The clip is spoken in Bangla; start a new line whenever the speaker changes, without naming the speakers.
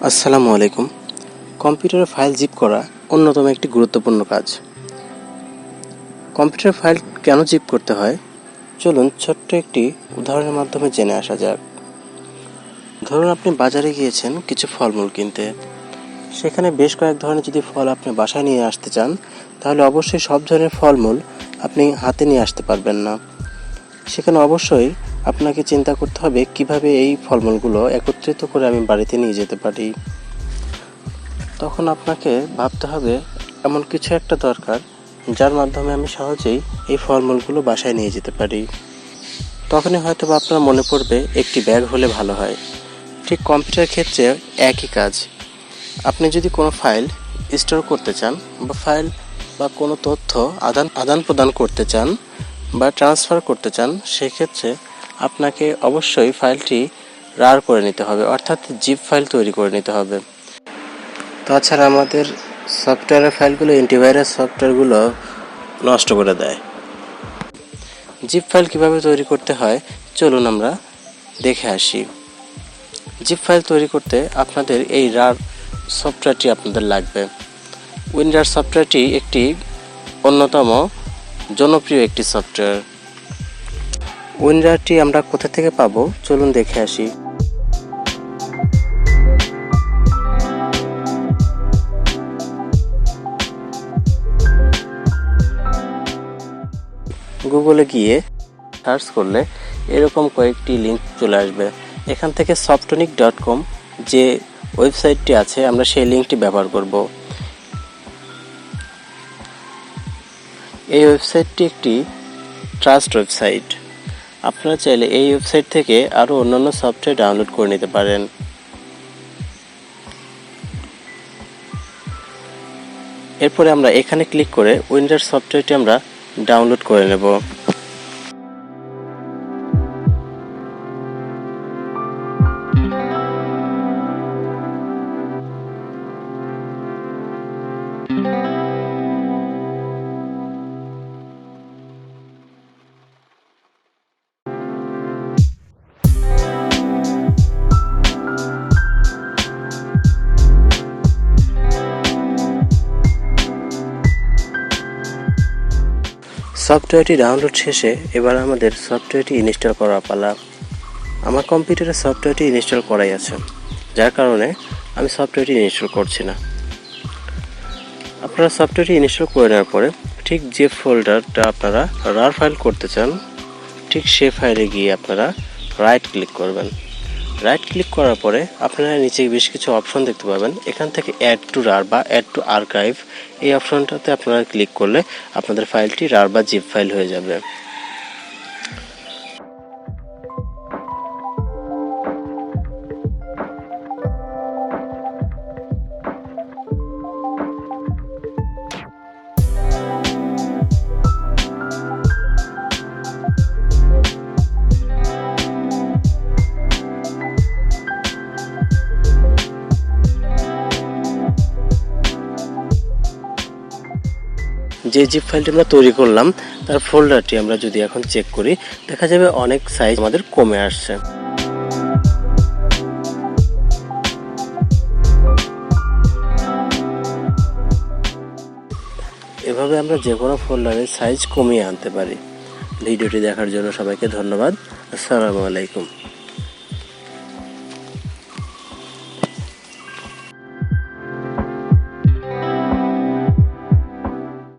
আসসালামু আলাইকুম। কম্পিউটারে ফাইল জিপ করা অন্যতম একটি গুরুত্বপূর্ণ কাজ। কম্পিউটার ফাইল কেন জিপ করতে হয় চলুন ছোট্ট একটি উদাহরণের মাধ্যমে জেনে আসা যাক। ধরুন আপনি বাজারে গিয়েছেন কিছু ফলমূল কিনতে, সেখানে বেশ কয়েক ধরনের যদি ফল আপনি বাসায় নিয়ে আসতে চান, তাহলে অবশ্যই সব ধরনের ফলমূল আপনি হাতে নিয়ে আসতে পারবেন না। সেখানে অবশ্যই আপনাকে চিন্তা করতে হবে কিভাবে এই ফলমূলগুলো একত্রিত করে আমি বাড়িতে নিয়ে যেতে পারি। তখন আপনাকে ভাবতে হবে এমন কিছু একটা দরকার যার মাধ্যমে আমি সহজেই এই ফলমূলগুলো বাসায় নিয়ে যেতে পারি। তখনই হয়তো বা আপনার মনে পড়বে একটি ব্যাগ হলে ভালো হয়। ঠিক কম্পিউটার ক্ষেত্রে একই কাজ। আপনি যদি কোনো ফাইল স্টোর করতে চান বা ফাইল বা কোনো তথ্য আদান প্রদান করতে চান বা ট্রান্সফার করতে চান, সেক্ষেত্রে আপনাকে অবশ্যই ফাইলটি রার করে নিতে হবে, অর্থাৎ জিপ ফাইল তৈরি করে নিতে হবে। তাছাড়া আমাদের সফটওয়্যারের ফাইলগুলো অ্যান্টিভাইরাস সফটওয়্যারগুলো নষ্ট করে দেয়। জিপ ফাইল কিভাবে তৈরি করতে হয় চলুন আমরা দেখে আসি। জিপ ফাইল তৈরি করতে আপনাদের এই রার সফটওয়্যারটি আপনাদের লাগবে। WinRAR সফটওয়্যারটি একটি অন্যতম জনপ্রিয় একটি সফটওয়্যার। WinRARটি আমরা কোথা থেকে পাবো চলুন দেখে আসি। গুগলে গিয়ে সার্চ করলে এরকম কয়েকটি লিঙ্ক চলে আসবে। এখান থেকে softonic.com যে ওয়েবসাইটটি আছে আমরা সেই লিঙ্কটি ব্যবহার করব। এই ওয়েবসাইটটি একটি ট্রাস্ট ওয়েবসাইট। আপনারা চাইলে এই ওয়েবসাইট থেকে আরও অন্যান্য সফটওয়্যার ডাউনলোড করে নিতে পারেন। এরপরে আমরা এখানে ক্লিক করে WinRAR সফটওয়্যারটি আমরা ডাউনলোড করে নেব। সফটওয়্যারটি ডাউনলোড শেষে এবার আমাদের সফটওয়্যারটি ইনস্টল করার পালা। আমার কম্পিউটারে সফটওয়্যারটি ইনস্টল করাই আছে, যার কারণে আমি সফটওয়্যারটি ইনস্টল করছি না। আপনারা সফটওয়্যারটি ইনস্টল করে নেওয়ার পরে ঠিক যে ফোল্ডারটা আপনারা রার ফাইল করতে চান, ঠিক সে ফাইলে গিয়ে আপনারা রাইট ক্লিক করবেন। রাইট ক্লিক করার পরে আপনারা নিচে বেশ কিছু অপশন দেখতে পাবেন। এখান থেকে অ্যাড টু রার বা অ্যাড টু আর্কাইভ এই অপশনটাতে আপনারা ক্লিক করলে আপনাদের ফাইলটি রার বা জিপ ফাইল হয়ে যাবে। যে জিপ ফাইলটি আমরা তৈরি করলাম তার ফোল্ডারটি আমরা যদি এখন চেক করি, দেখা যাবে অনেক সাইজ আমাদের কমে আসছে। এভাবে আমরা যে কোনো ফোল্ডারের সাইজ কমিয়ে আনতে পারি। ভিডিওটি দেখার জন্য সবাইকে ধন্যবাদ। আসসালামু আলাইকুম।